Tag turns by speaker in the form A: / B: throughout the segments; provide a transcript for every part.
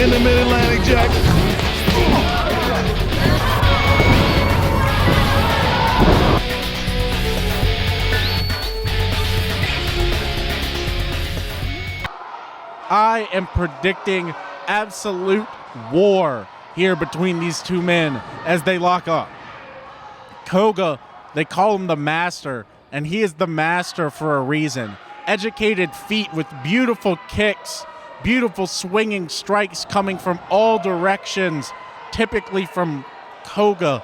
A: in the mid-Atlantic jack.
B: I am predicting absolute war here between these two men as they lock up. Koga, they call him the master, and he is the master for a reason. Educated feet with beautiful kicks, beautiful swinging strikes coming from all directions, typically from Koga.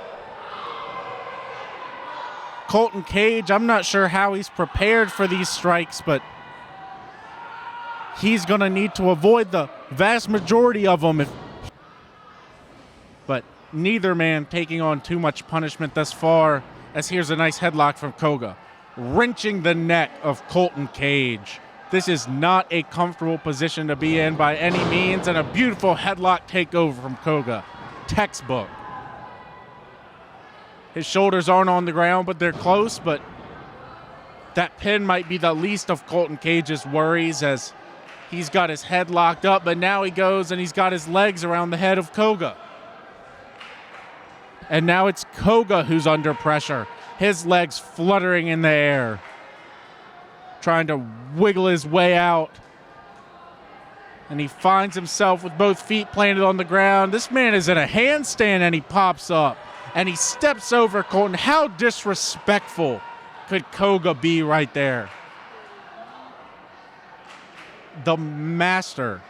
B: Colton Cage, I'm not sure how he's prepared for these strikes, but he's going to need to avoid the vast majority of them. But neither man taking on too much punishment thus far, as here's a nice headlock from Koga, wrenching the neck of Colton Cage. This is not a comfortable position to be in by any means, and a beautiful headlock takeover from Koga. Textbook. His shoulders aren't on the ground, but they're close, but that pin might be the least of Colton Cage's worries, as he's got his head locked up, but now he goes and he's got his legs around the head of Koga. And now it's Koga who's under pressure, his legs fluttering in the air, trying to wiggle his way out. And he finds himself with both feet planted on the ground. This man is in a handstand and he pops up and he steps over Colton. How disrespectful could Koga be right there? The master.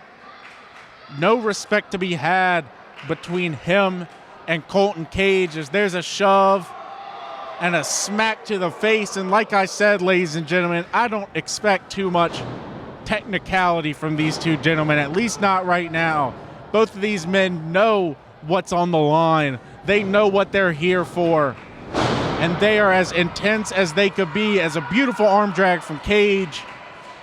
B: No respect to be had between him and Colton Cage, as there's a shove and a smack to the face. And like I said, ladies and gentlemen, I don't expect too much technicality from these two gentlemen, at least not right now. Both of these men know what's on the line. They know what they're here for. And they are as intense as they could be, as a beautiful arm drag from Cage.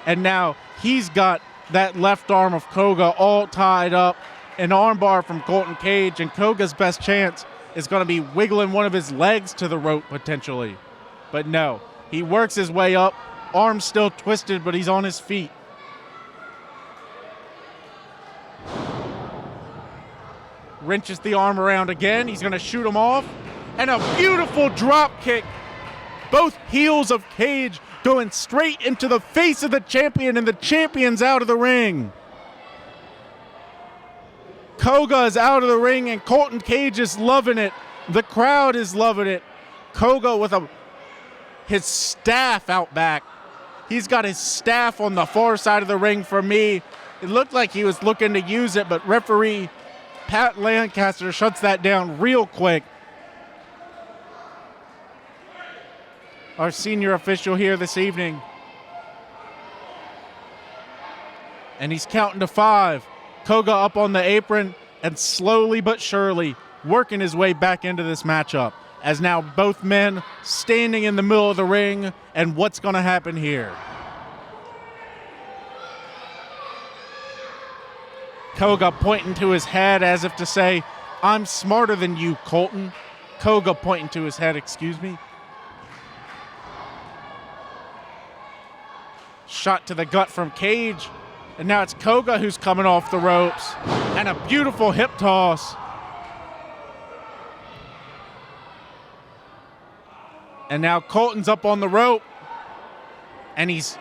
B: And now he's got that left arm of Koga all tied up. An armbar from Colton Cage, and Koga's best chance is going to be wiggling one of his legs to the rope potentially. But no, he works his way up, arms still twisted, but he's on his feet. Wrenches the arm around again. He's going to shoot him off. And a beautiful drop kick. Both heels of Cage going straight into the face of the champion, and the champion's out of the ring. Koga is out of the ring, and Colton Cage is loving it. The crowd is loving it. Koga with his staff out back. He's got his staff on the far side of the ring for me. It looked like he was looking to use it, but referee Pat Lancaster shuts that down real quick. Our senior official here this evening. And he's counting to 5. Koga up on the apron and slowly but surely working his way back into this matchup, as now both men standing in the middle of the ring. And what's going to happen here? Koga pointing to his head as if to say, "I'm smarter than you, Colton." Koga pointing to his head, excuse me. Shot to the gut from Cage. And now it's Koga who's coming off the ropes. And a beautiful hip toss. And now Colton's up on the rope. And he's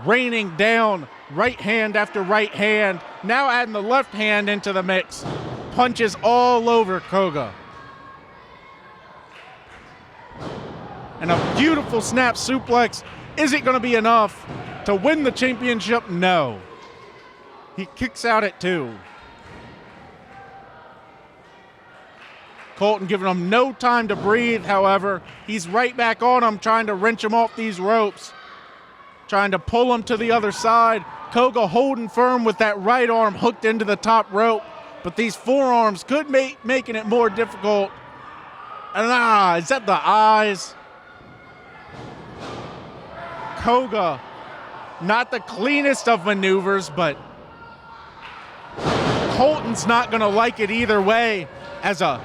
B: raining down right hand after right hand. Now adding the left hand into the mix. Punches all over Koga. And a beautiful snap suplex. Is it going to be enough to win the championship? No. He kicks out at 2. Colton giving him no time to breathe, however. He's right back on him, trying to wrench him off these ropes. Trying to pull him to the other side. Koga holding firm with that right arm hooked into the top rope. But these forearms could making it more difficult. And is that the eyes? Koga, not the cleanest of maneuvers, but Colton's not going to like it either way, as a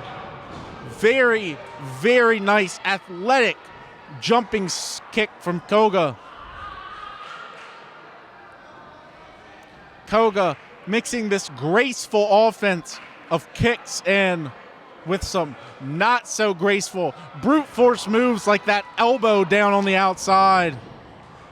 B: very, very nice athletic jumping kick from Koga. Koga mixing this graceful offense of kicks in with some not so graceful brute force moves like that elbow down on the outside.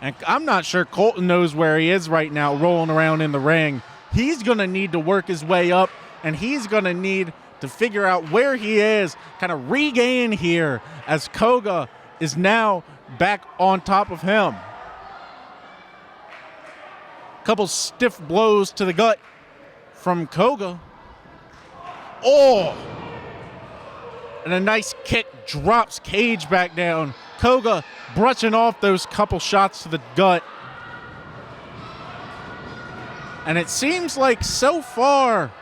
B: And I'm not sure Colton knows where he is right now, rolling around in the ring. He's going to need to work his way up, and he's going to need to figure out where he is, kind of regain here as Koga is now back on top of him. Couple stiff blows to the gut from Koga. Oh! And a nice kick drops Cage back down. Koga brushing off those couple shots to the gut. And it seems like so far,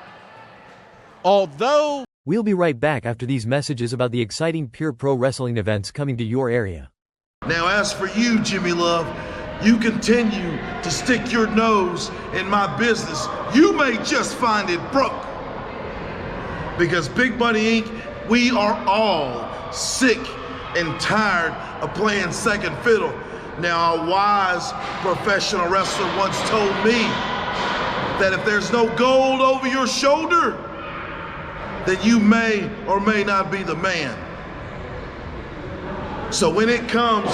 B: although...
A: We'll be right back after these messages about the exciting Pure Pro Wrestling events coming to your area.
C: Now, as for you, Jimmy Love, you continue to stick your nose in my business. You may just find it broke. Because Big Money Inc., we are all sick and tired of playing second fiddle. Now, a wise professional wrestler once told me that if there's no gold over your shoulder, then you may or may not be the man. So when it comes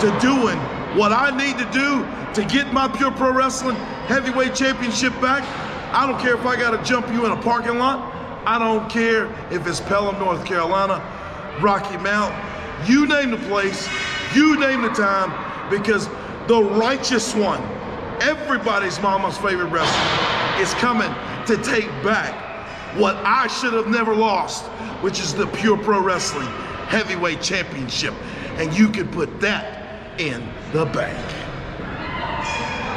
C: to doing what I need to do to get my Pure Pro Wrestling Heavyweight Championship back, I don't care if I gotta jump you in a parking lot. I don't care if it's Pelham, North Carolina, Rocky Mount, you name the place, you name the time, because the righteous one, everybody's mama's favorite wrestler, is coming to take back what I should have never lost, which is the Pure Pro Wrestling Heavyweight Championship. And you can put that in the bank.